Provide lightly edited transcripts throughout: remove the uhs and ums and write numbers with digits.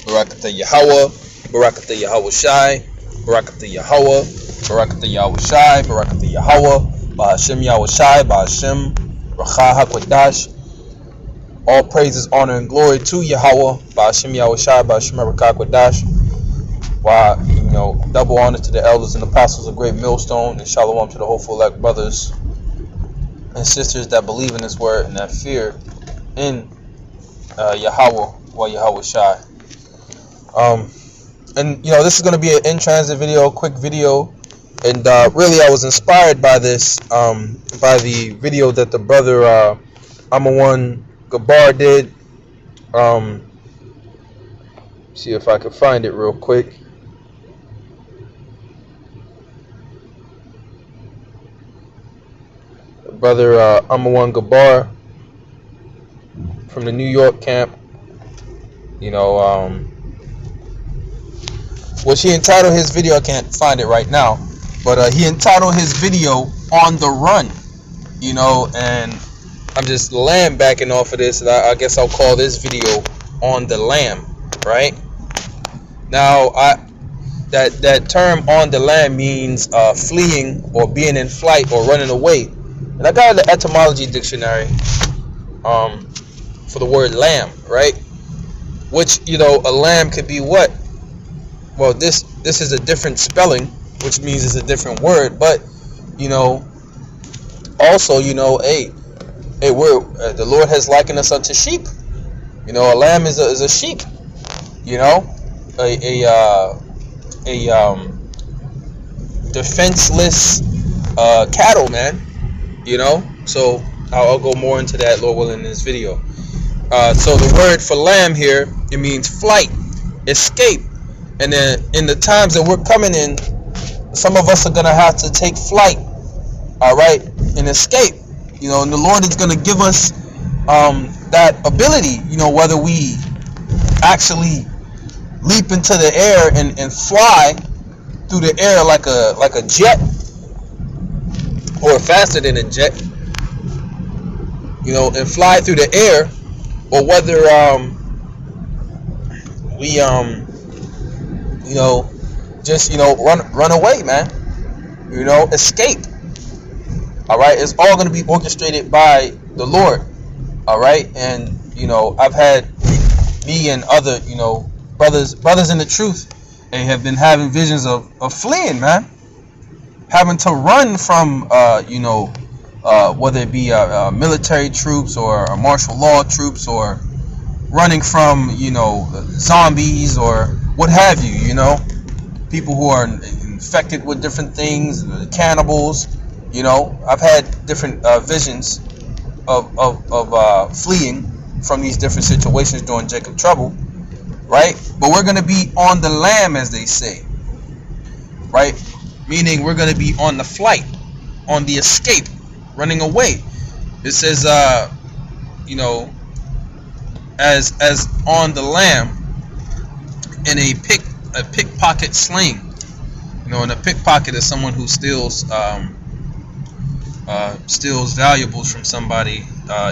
Barakatah Yahweh, Barakatah Yahweh Shai, Barakatah Yahweh, Barakatah Yahweh Shai, Barakatah Yahweh, Bahashem Yahweh Shai, Bahashem Racha HaKodash. All praises, honor, and glory to Yahweh, Bahashem Yahweh Shai, Bahashem Racha HaKodash. Why, double honor to the elders and apostles of Great Millstone, and shalom to the hopeful elect brothers and sisters that believe in His word and that fear in Yahweh, or Yahweh Shai. And this is going to be an in-transit video, quick video, and really I was inspired by this, by the video that the brother Amawan Gabar did. See if I can find it real quick. Brother Amawan Gabar from the New York camp, which he entitled his video, I can't find it right now, but he entitled his video On the Run, and I'm just lamb backing off of this, and I guess I'll call this video On the Lamb, right? Now, that term On the Lamb means fleeing or being in flight or running away. And I got the etymology dictionary for the word lamb, right? Which, a lamb could be what? Well, this is a different spelling, which means it's a different word. But, also, hey, the Lord has likened us unto sheep. A lamb is a sheep. A defenseless cattle, man. So I'll go more into that, Lord willing, in this video. So the word for lamb here, it means flight, escape. And then in the times that we're coming in, some of us are going to have to take flight, all right, and escape. And the Lord is going to give us that ability, whether we actually leap into the air and fly through the air like a jet, or faster than a jet, and fly through the air, or whether we just run away, man, escape. All right, it's all going to be orchestrated by the Lord. All right, and I've had me and other brothers in the truth, they have been having visions of fleeing, man, having to run from whether it be military troops or martial law troops, or running from zombies or what have you, people who are infected with different things, cannibals. I've had different visions of fleeing from these different situations during Jacob trouble, right? But we're going to be on the lam, as they say, right? Meaning we're going to be on the flight, on the escape, running away. It says, as on the lamb in a pickpocket sling. And a pickpocket is someone who steals valuables from somebody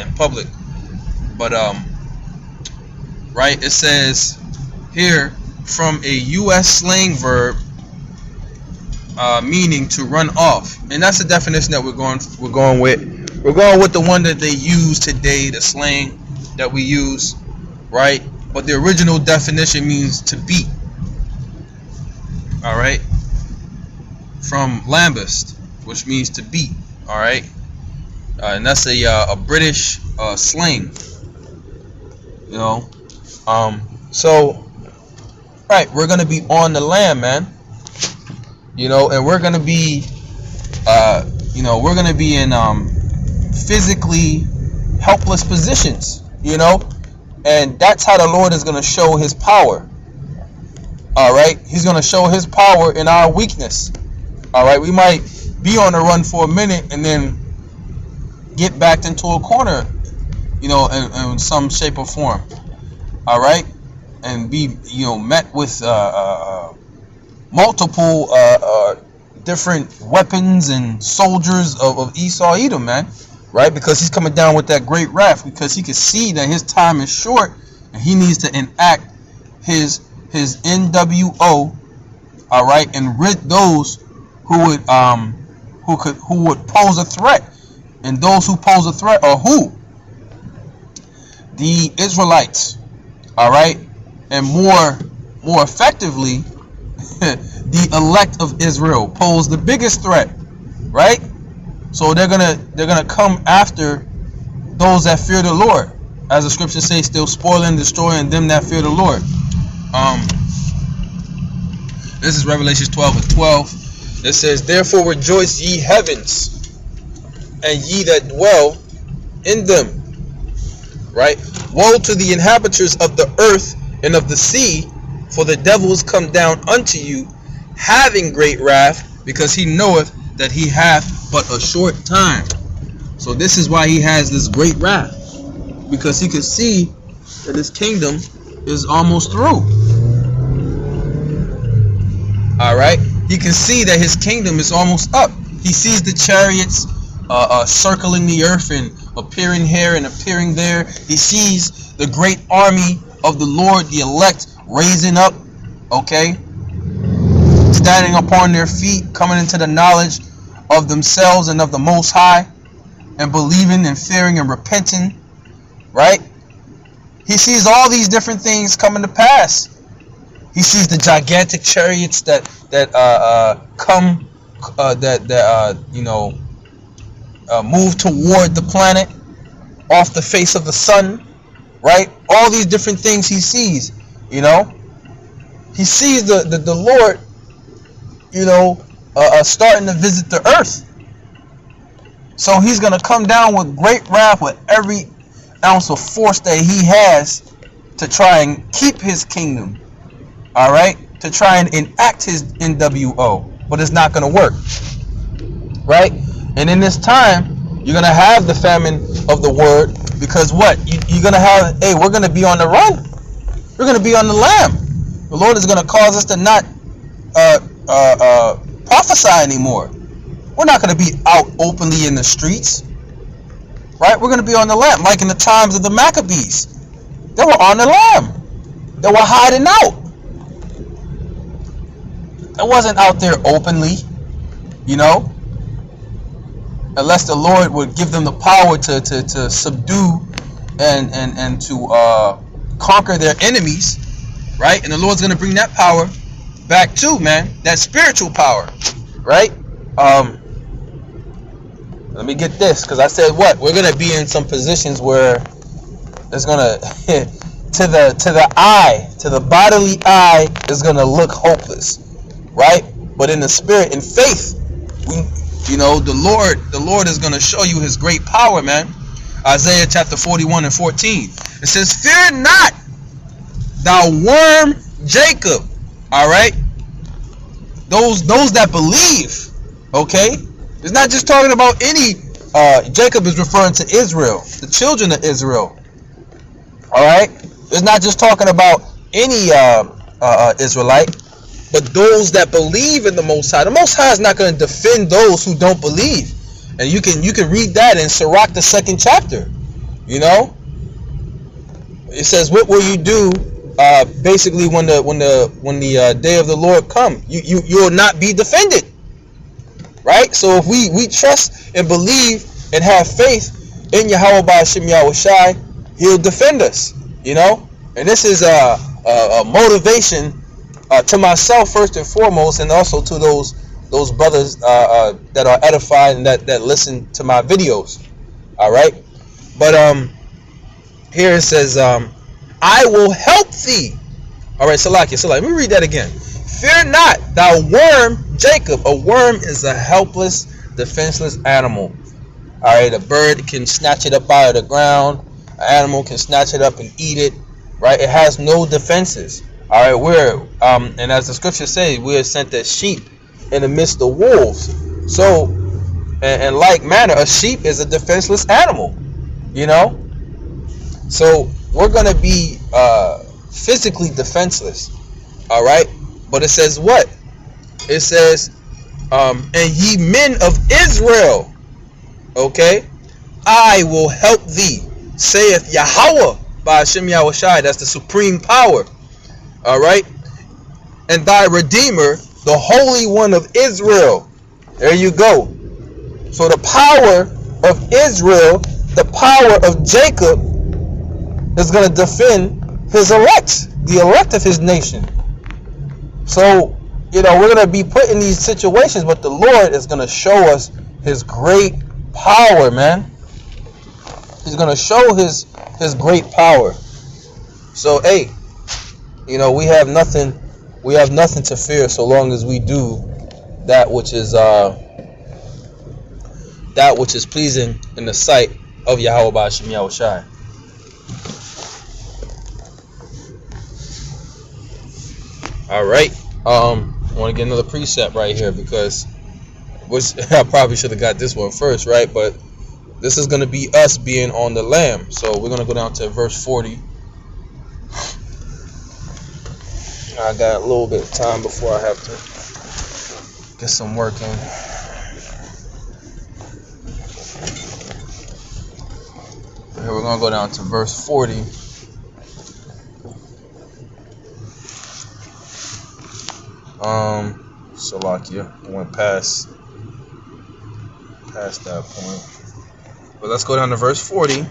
in public. But right, it says here, from a U.S. slang verb, meaning to run off, and that's the definition that we're going with. We're going with the one that they use today, the slang that we use, right? But the original definition means to beat. All right, from lambast, which means to beat. All right, and that's a British slang. So right, we're gonna be on the lam, man. And we're gonna be, we're gonna be in physically helpless positions, and that's how the Lord is gonna show His power. All right, He's gonna show His power in our weakness. All right, we might be on the run for a minute and then get backed into a corner, in some shape or form. All right, and be met with multiple different weapons and soldiers of Esau Edom, man, right? Because he's coming down with that great wrath, because he can see that his time is short and he needs to enact his NWO, all right, and rid those who would pose a threat. And those who pose a threat are who? The Israelites, all right, and more effectively, the elect of Israel pose the biggest threat, right? So they're gonna come after those that fear the Lord, as the scriptures say, still spoiling and destroying them that fear the Lord. This is Revelation 12:12. It says, "Therefore rejoice, ye heavens, and ye that dwell in them." Right? "Woe to the inhabitants of the earth and of the sea, for the devil is come down unto you, having great wrath, because he knoweth that he hath but a short time." So this is why he has this great wrath, because he could see that his kingdom is almost through. All right, he can see that his kingdom is almost up. He sees the chariots circling the earth and appearing here and appearing there. He sees the great army of the Lord, the elect, raising up, okay, standing upon their feet, coming into the knowledge of themselves and of the Most High, and believing and fearing and repenting, right? He sees all these different things coming to pass. He sees the gigantic chariots that move toward the planet off the face of the sun, right? All these different things he sees, you know. He sees the Lord, starting to visit the earth. So he's going to come down with great wrath, with every ounce of force that he has to try and keep his kingdom. All right, to try and enact his NWO, but it's not going to work, right? And in this time, you're going to have the famine of the word, because what? You're going to have, hey, we're going to be on the run. We're going to be on the lam. The Lord is going to cause us to not prophesy anymore. We're not going to be out openly in the streets, right? We're going to be on the lam, like in the times of the Maccabees. They were on the lam. They were hiding out. It wasn't out there openly, unless the Lord would give them the power to subdue and to conquer their enemies, right? And the Lord's going to bring that power back too, man, that spiritual power, right? Let me get this, because I said what? We're going to be in some positions where it's going to, to the eye, to the bodily eye, is going to look hopeless. Right? But in the spirit, in faith, the Lord is going to show you his great power, man. Isaiah chapter 41:14. It says, "Fear not, thou worm Jacob." All right? Those that believe, okay? It's not just talking about any, Jacob is referring to Israel, the children of Israel. All right? It's not just talking about any Israelite, but those that believe in the Most High. The Most High is not going to defend those who don't believe. And you can read that in Sirach, the 2nd chapter. It says, "What will you do?" Basically, when the day of the Lord come, you'll not be defended. Right? So if we trust and believe and have faith in Yahweh Ba'ashem Yahushai, he'll defend us. And this is a motivation. To myself first and foremost, and also to those brothers that are edified and that listen to my videos. All right, but here it says, "I will help thee." All right, Salakia. Let me read that again. "Fear not, thou worm Jacob." A worm is a helpless, defenseless animal. All right, a bird can snatch it up out of the ground. An animal can snatch it up and eat it. Right, it has no defenses. All right, and as the scriptures say, we are sent as sheep in the midst of wolves. So, in like manner, a sheep is a defenseless animal, So we're gonna be physically defenseless, all right. But it says what? It says, "And ye men of Israel, okay, I will help thee, saith Yahweh Ba'ashem Yahushai." That's the supreme power. All right, and thy Redeemer, the Holy One of Israel. There you go. So the power of Israel, the power of Jacob, is going to defend his elect, the elect of his nation. So, we're going to be put in these situations, but the Lord is going to show us his great power, man. He's going to show his great power. So, hey, we have nothing to fear so long as we do that which is pleasing in the sight of Yahweh Ba'ashem Yahushai. All right. I want to get another precept right here because I probably should have got this one first, right? But this is going to be us being on the lamb. So we're going to go down to verse 40. I got a little bit of time before I have to get some work in. Here we're going to go down to verse 40. Salakia. I went past that point. But let's go down to verse 40.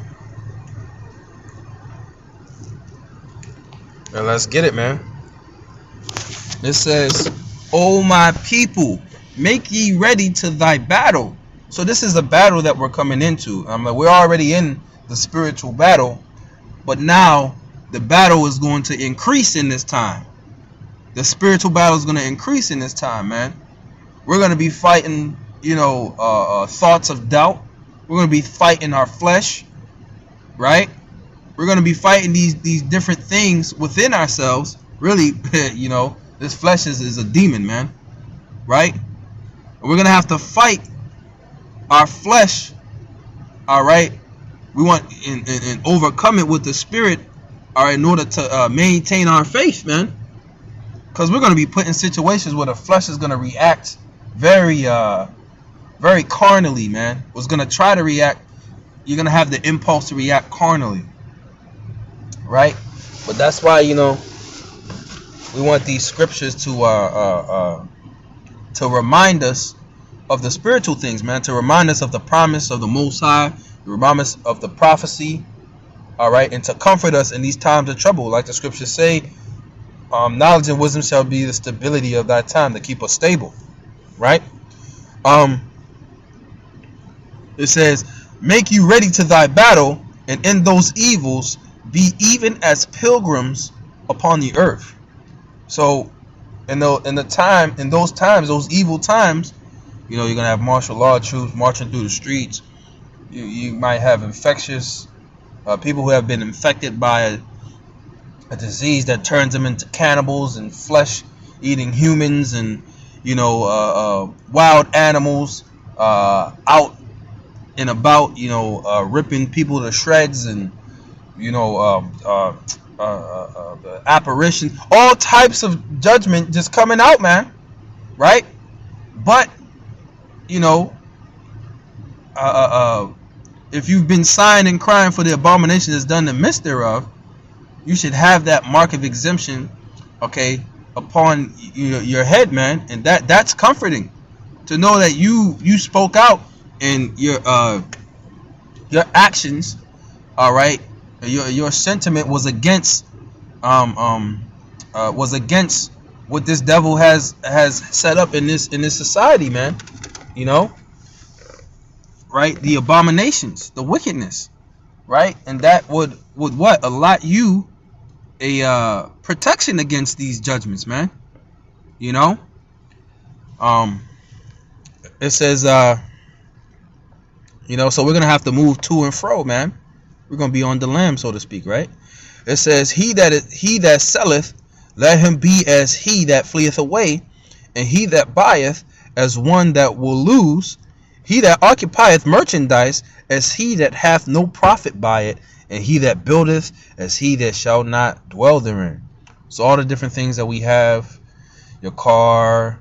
And let's get it, man. It says, O my people, make ye ready to thy battle. So this is a battle that we're coming into. We're already in the spiritual battle, but now the battle is going to increase in this time. The spiritual battle is going to increase in this time, man. We're going to be fighting, thoughts of doubt. We're going to be fighting our flesh, right? We're going to be fighting these different things within ourselves. Really, this flesh is a demon, man, right? We're going to have to fight our flesh, all right? We want and overcome it with the spirit, all right, in order to maintain our faith, man. Because we're going to be put in situations where the flesh is going to react very carnally, man. It's going to try to react. You're going to have the impulse to react carnally, right? But that's why, we want these scriptures to remind us of the spiritual things, man. To remind us of the promise of the Most High, to remind us of the prophecy, all right? And to comfort us in these times of trouble. Like the scriptures say, knowledge and wisdom shall be the stability of thy time, to keep us stable, right? It says, make you ready to thy battle, and in those evils be even as pilgrims upon the earth. So in those times, those evil times, you're gonna have martial law troops marching through the streets. You might have infectious people who have been infected by a disease that turns them into cannibals and flesh-eating humans, and wild animals out and about, ripping people to shreds, and the apparition, all types of judgment just coming out, man, right? But if you've been sighing and crying for the abomination that's done in the midst thereof, you should have that mark of exemption, okay, upon your head, man. And that's comforting to know that you spoke out, and your actions, all right, your sentiment was against what this devil has set up in this society, man. Right? The abominations, the wickedness, right? And that would what? Allot you a protection against these judgments, man. It says so we're gonna have to move to and fro, man. We're gonna be on the lamb, so to speak, right? It says, he that selleth, let him be as he that fleeth away, and he that buyeth as one that will lose, he that occupieth merchandise as he that hath no profit by it, and he that buildeth as he that shall not dwell therein. So all the different things that we have, your car,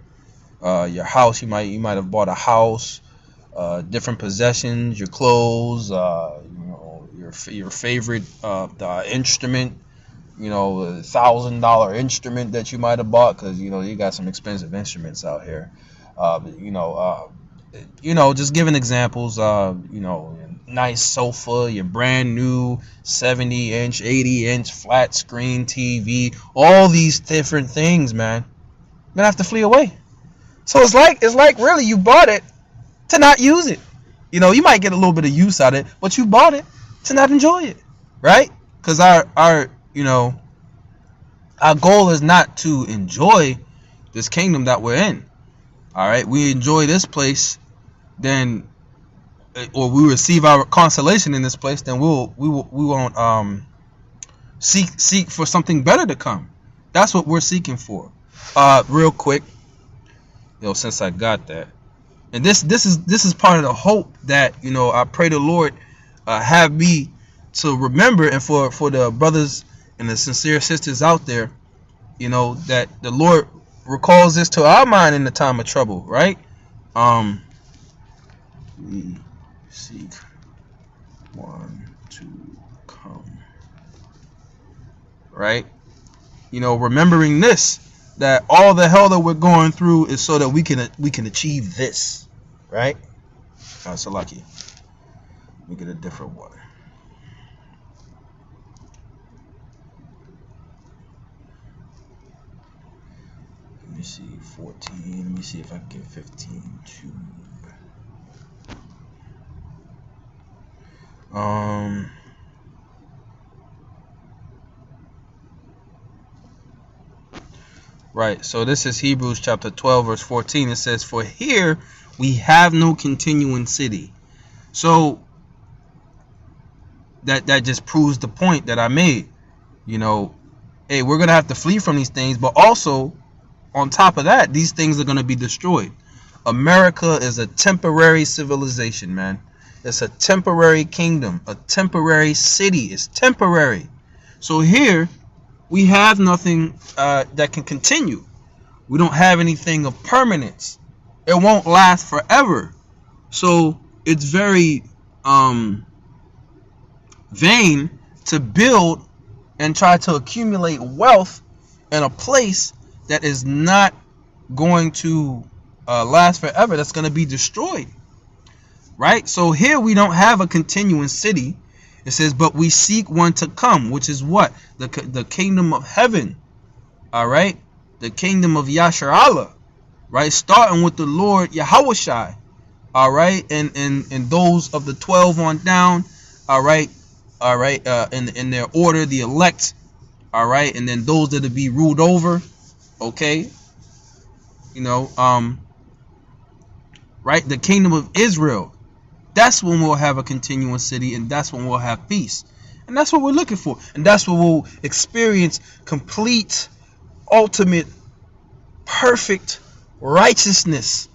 your house, you might have bought a house, different possessions, your clothes, your favorite instrument, $1,000 instrument that you might have bought, because you got some expensive instruments out here. Just giving examples. Nice sofa, your brand new 70-inch, 80-inch flat screen TV, all these different things, man. You're gonna have to flee away. So it's like really you bought it to not use it. You might get a little bit of use out of it, but you bought it to not enjoy it, right? Because our goal is not to enjoy this kingdom that we're in. All right, we enjoy this place, then, or we receive our consolation in this place, then we won't seek for something better to come. That's what we're seeking for. Real quick, since I got that, and this is part of the hope that I pray the Lord have me to remember, and for the brothers and the sincere sisters out there, that the Lord recalls this to our mind in the time of trouble, right? We seek one to come, right? Remembering this, that all the hell that we're going through is so that we can achieve this, right? So lucky. Let me get a different one. Let me see, 14. Let me see if I can get 15 tube. Right, so this is Hebrews chapter 12 verse 14. It says, "For here we have no continuing city." So that just proves the point that I made. Hey, we're gonna have to flee from these things, but also on top of that, these things are gonna be destroyed. America is a temporary civilization, man. It's a temporary kingdom, a temporary city. It's temporary. So here we have nothing that can continue. We don't have anything of permanence. It won't last forever. So it's very vain to build and try to accumulate wealth in a place that is not going to last forever. That's going to be destroyed. Right? So here we don't have a continuing city. It says, but we seek one to come, which is what? The kingdom of heaven. All right? The kingdom of Yashar Allah. Right? Starting with the Lord Yahushai. All right? And those of the 12 on down. All right? All right? In their order, the elect. All right? And then those that will be ruled over. Okay? Right? The kingdom of Israel. That's when we'll have a continuing city, and that's when we'll have peace. And that's what we're looking for. And that's when we'll experience complete, ultimate, perfect righteousness.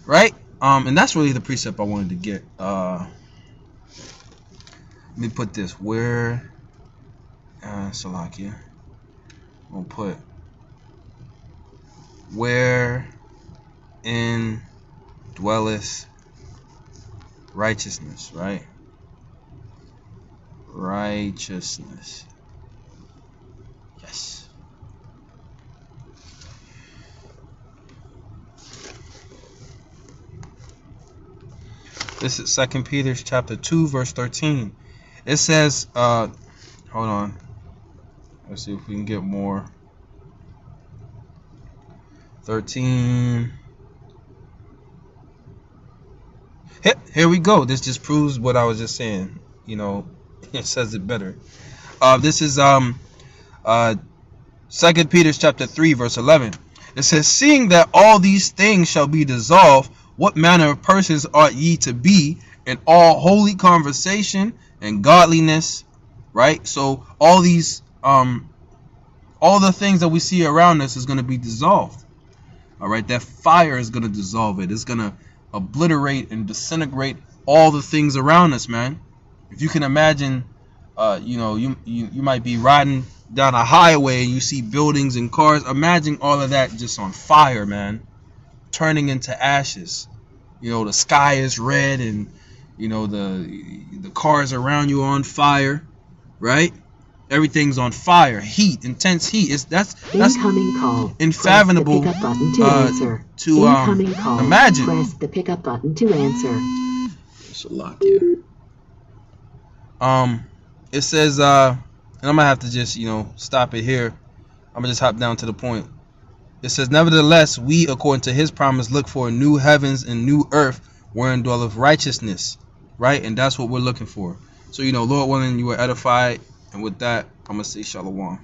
Right? And that's really the precept I wanted to get. Let me put this. Where Salakia. We'll put where in dwelleth righteousness, right? Righteousness. Yes. This is 2 Peter chapter 2 verse 13. It says, hold on. Let's see if we can get more. 13. Here we go. This just proves what I was just saying. It says it better. This is 2 Peter chapter 3 verse 11. It says, seeing that all these things shall be dissolved, what manner of persons ought ye to be in all holy conversation and godliness? Right? So all these all the things that we see around us is going to be dissolved. All right? That fire is going to dissolve it. It's going to obliterate and disintegrate all the things around us, man. If you can imagine, you might be riding down a highway and you see buildings and cars. Imagine all of that just on fire, man, turning into ashes. The sky is red, and the cars around you are on fire, right? Everything's on fire, heat, intense heat. That's incoming call. unfathomable Press the pickup button to answer. to Incoming call. imagine. Press the pickup button to answer. Salakia. It says, and I'm gonna have to just, stop it here. I'm gonna just hop down to the point. It says, nevertheless, we, according to his promise, look for new heavens and new earth wherein dwelleth righteousness. Right? And that's what we're looking for. So, Lord willing, you were edified. And with that, I'm gonna say shalom.